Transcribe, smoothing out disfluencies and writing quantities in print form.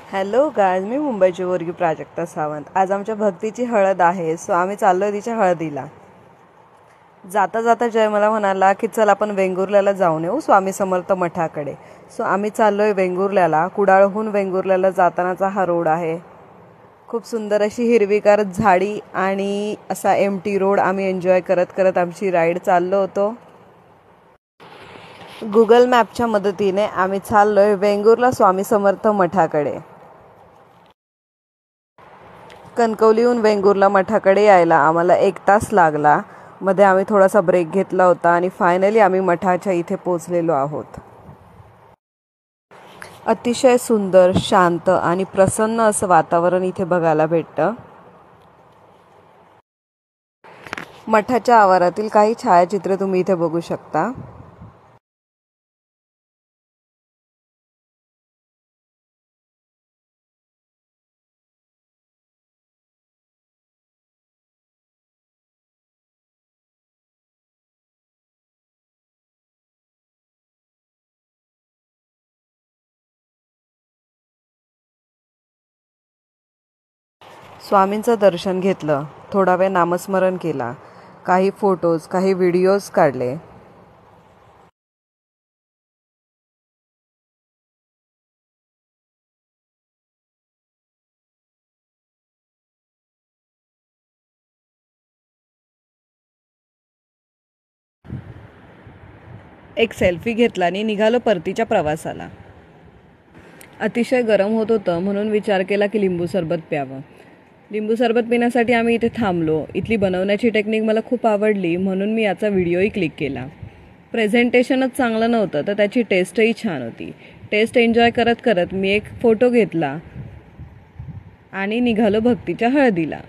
Hello guys, मी मुंबईची पोरगी प्राजक्ता सावंत। आज आमच्या भक्तीची हळद आहे, सो आम्ही चाललोय तिच्या हळदीला। जाता जाता जय मला म्हणाला की चल आपण वेंगुर्ल्याला जाऊन येऊ स्वामी समर्थ मठाकडे। सो आम्ही चाललोय वेंगुर्ल्याला। कुडाळहून वेंगुर्ल्याला जातानाचा हा रोड आहे। खूप सुंदर अशी हिरवीगार झाडी आणि असा एम्प्टी रोड आम्ही एन्जॉय करत करत आमची राईड चाललो होतो। गुगल मॅपच्या मदतीने आम्ही चाललोय वेंगुर्ला स्वामी समर्थ मठाकडे। कणकवलीहून वेंगुर्ला मठाकडे यायला आम्हाला 1 तास लागला। मध्ये आम्ही थोडासा ब्रेक घेतला होता आणि फायनली आम्ही मठाच्या इथे पोहोचलेलो आहोत। अतिशय सुंदर, शांत आणि प्रसन्न असं वातावरण इथे बघायला भेटतं। मठाच्या आवारातील काही छायाचित्रे तुम्ही इथे बघू शकता। स्वामींचं दर्शन घेतलं, थोडा वेळ नामस्मरण केला, काही फोटोज, काही व्हिडिओज काढले। एक सेल्फी घेतला आणि निघालो परतीच्या प्रवासाला। अतिशय गरम होत होतं म्हणून विचार केला की लिंबू सरबत प्यावं। लिंबू सरबत पिण्यासाठी आम्ही इथे थांबलो। इथली बनवण्याची टेक्निक मला खूप आवडली म्हणून मी याचा व्हिडिओही क्लिक केला। प्रेझेंटेशनच चांगलं नव्हतं तर त्याची टेस्टही छान होती। टेस्ट एन्जॉय करत करत मी एक फोटो घेतला आणि निघालो भक्तीच्या हळदीला।